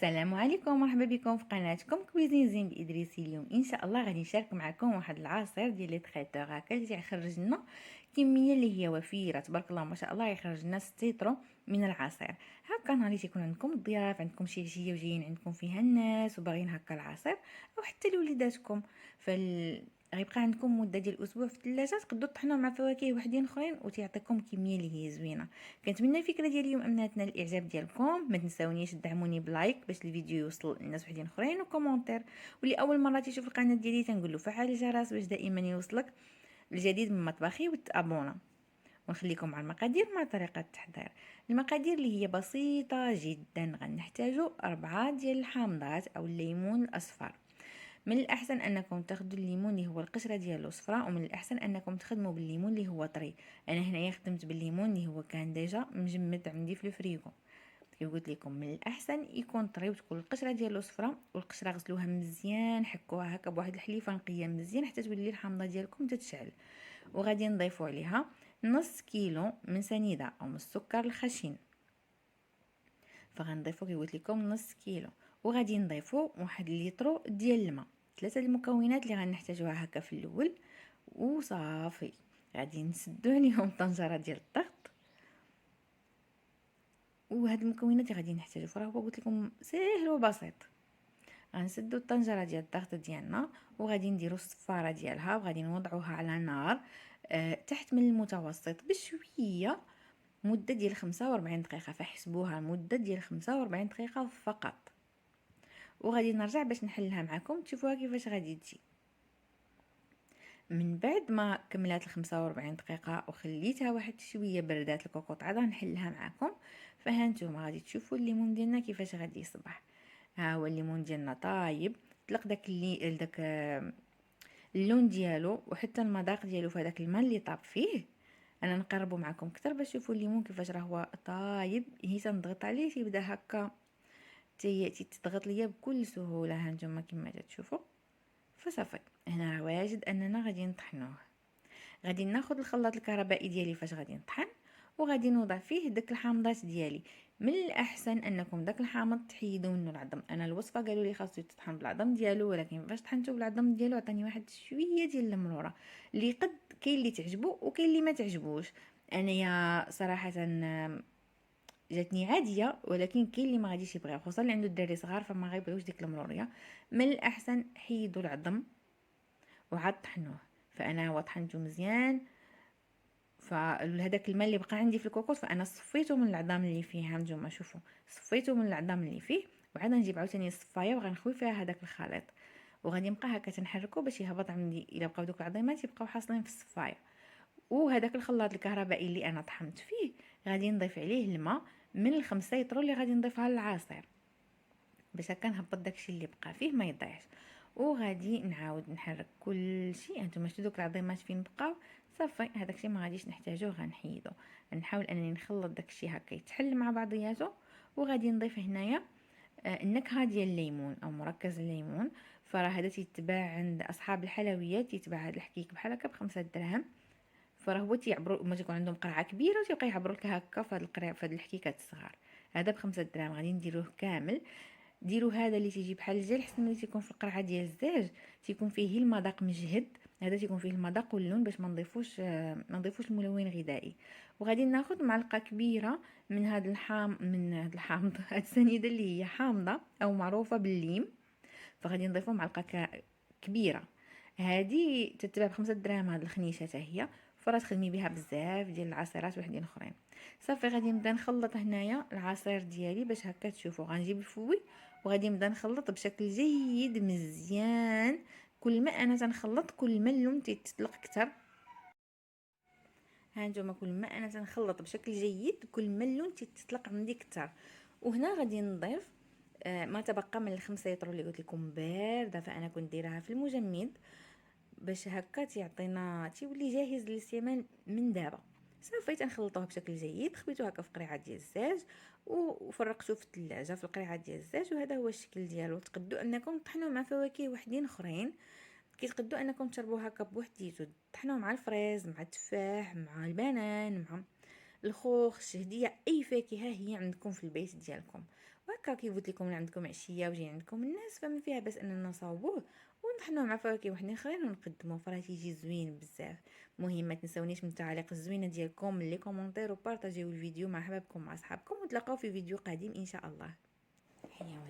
السلام عليكم ومرحبا بكم في قناتكم كويزين زين بإدريسي. اليوم ان شاء الله غادي نشارك معكم واحد العصير ديال لي تريتور هكا اللي يخرج لنا كميه اللي هي وفيره تبارك الله ما شاء الله. يخرج لنا 6 لتر من العصير هكا نهار اللي تيكون عندكم ضياف، عندكم شي عشيه وجايين عندكم فيها الناس وباغيين هكا العصير، او حتى لوليداتكم. غيبقى عندكم مده ديال اسبوع في الثلاجه، تقدروا تطحنوه مع فواكه وحدين اخرين وتيعطيكم كميه اللي هي زوينه. كنتمنى الفكره ديال اليوم امناتنا الاعجاب ديالكم، ما تنساونيش تدعموني بلايك باش الفيديو يوصل للناس وحدين اخرين، وكومونتير. واللي اول مره تيشوف القناه ديالي تنقول له فعل الجرس باش دائما يوصلك الجديد من مطبخي وتابونا. ونخليكم مع المقادير مع طريقه التحضير. المقادير اللي هي بسيطه جدا، غنحتاجوا 4 ديال الحامضات او الليمون الاصفر. من الاحسن انكم تاخذوا الليمون اللي هو القشره ديالو صفراء، ومن الاحسن انكم تخدموا بالليمون اللي هو طري. انا هنايا خدمت بالليمون اللي هو كان ديجا مجمد عندي في الفريغو. كي قلت لكم من الاحسن يكون طري وتكون القشره ديالو صفراء، والقشره غسلوها مزيان، حكوها هكا بواحد الحليفه نقيه مزيان حتى تولي الحامضه ديالكم تتشعل. وغادي نضيفوا عليها نص كيلو من سنيده او من السكر الخشن. فغنضيفوا كي قلت لكم نص كيلو، وغادي نضيفوا واحد لتر ديال الماء. 3 المكونات اللي غنحتاجوها هكا في الاول وصافي. غادي نسدو عليهم طنجره ديال الضغط. وهاد المكونات اللي غادي نحتاجو فراه هو قلت لكم ساهل وبسيط. غنسدو الطنجره ديال الضغط ديالنا، وغادي نديرو الصفاره ديالها وغادي نوضعوها على نار تحت من المتوسط بشويه مده ديال 45 دقيقه. فحسبوها مده ديال 45 دقيقه فقط. وغادي نرجع باش نحلها معكم تشوفوها كيفاش غادي تجي. من بعد ما كملات 45 دقيقه وخليتها واحد شويه بردات الكوكوط، عاد نحلها معكم. فهانتوما غادي تشوفوا الليمون ديالنا كيفاش غادي يصبح. ها هو الليمون ديالنا طايب، طلق داك اللون ديالو وحتى المذاق ديالو في هذاك الماء اللي طاب فيه. انا نقربوا معكم اكثر باش تشوفوا الليمون كيفاش راه هو طايب. هي تنضغط عليه تيبدا هكا تضغط ليا بكل سهوله. هانتوما كما تشوفوا. فصافي هنا راه واجد اننا غادي نطحنوه. غادي ناخذ الخلاط الكهربائي ديالي فاش غادي نطحن، وغادي نوضع فيه داك الحامضات ديالي. من الاحسن انكم داك الحامض تحيدوا منه العظم. انا الوصفه قالوا لي خاصو يتطحن بالعظم ديالو، ولكن فاش طحنته بالعظم ديالو عطاني واحد شويه ديال المروره اللي قد كاين اللي تعجبو وكاين اللي ما تعجبوش. انايا صراحه جاتني عاديه، ولكن كاين اللي ما غاديش يبغيها، خصوصا اللي عنده الدراري صغار فما غيبغيوش ديك المروريه. من الاحسن حيدوا العظم وعاد طحنوه. فانا هو طحنته مزيان. فهذاك الماء اللي بقى عندي في الكوكوط فانا صفيته من العظام اللي فيه. هانتوما شوفوا صفيته من العظام اللي فيه. وعاد نجيب عاوتاني الصفايه وغنخوي فيها هذاك الخليط، وغادي نبقى هكا تنحركو باش يهبط عندي. الا بقاو دوك العظيمات يبقاو حاصلين في الصفايه. وهذاك الخلاط الكهربائي اللي انا طحنت فيه غادي نضيف عليه الماء من ال5 لتر اللي غادي نضيفها للعصير باش هكا نهبط داكشي اللي بقى فيه ما يضيعش. وغادي نعاود نحرك كل شيء. انتم شفتوا دوك العظيمات فين بقاو. صافي هذاك الشيء ما غاديش نحتاجوه، غنحيدو. نحاول انني نخلط داكشي هكا يتحل مع بعضياته. وغادي نضيف هنايا النكهه ديال الليمون او مركز الليمون. فراه هذا تيتباع عند اصحاب الحلويات، تيتباع هذا الحكيك بحال هكا ب5 دراهم. فراه هو تيعبروا ما تيكون عندهم قرعه كبيره وتيبقى يعبروا لك هكا في هذه القرعه في هذه الحكيكات الصغار. هذا ب5 دراهم غادي نديروه كامل. ديروا هذا اللي تيجي بحال الجل حسن ملي تيكون في القرعه ديال الزاج تيكون فيه المذاق مجهد. هذا تيكون فيه المذاق واللون باش ما نضيفوش الملون الغذائي. وغادي ناخذ معلقه كبيره من هذا الحامض هاد السنيده اللي هي حامضه او معروفه بالليم. فغادي نضيفوا معلقه كبيره. هذه تتباع ب5 دراهم. هاد الخنيشه حتى هي فرا تخدمي بها بزاف ديال العصيرات وحدين اخرين. صافي غادي نبدا نخلط هنايا العصير ديالي باش هكا تشوفوا. غنجيب الفوي وغادي نبدا نخلط بشكل جيد مزيان. كل ما انا تنخلط كل ما اللون تيتطلق اكثر. هانتوما كل ما انا تنخلط بشكل جيد كل ما اللون تيتطلق عندي اكثر. وهنا غادي نضيف ما تبقى من ال5 لتر اللي قلت لكم بارده. فانا كنت دايرها في المجمد باش هكا تيولي جاهز للاستعمال من دابا. صافي تنخلطوه بشكل جيد. خبيتو هكا في قريعه ديال الزاج وفرقته في الثلاجه في القريعه ديال الزاج. وهذا هو الشكل ديالو. تقدروا انكم تطحنوه مع فواكه وحدين اخرين. كتقدروا انكم تشربوه هكا بوحديتو، تطحنوه مع الفريز مع التفاح مع البنان مع الخوخ الشهديه اي فاكهه هي عندكم في البيت ديالكم. وهكا كيفوت لكم من عندكم عشيه وجاي عندكم الناس، فما فيها باس اننا نصاوبوه ونطحنوه مع فواكه وحدين اخرين ونقدموه، فراه تيجي زوين بزاف. المهم ما تنسونيش من التعاليق الزوينه ديالكم، لي كومونتير، وبارطاجيو الفيديو مع احبابكم مع اصحابكم، ونتلاقاو في فيديو قادم ان شاء الله. حيوان.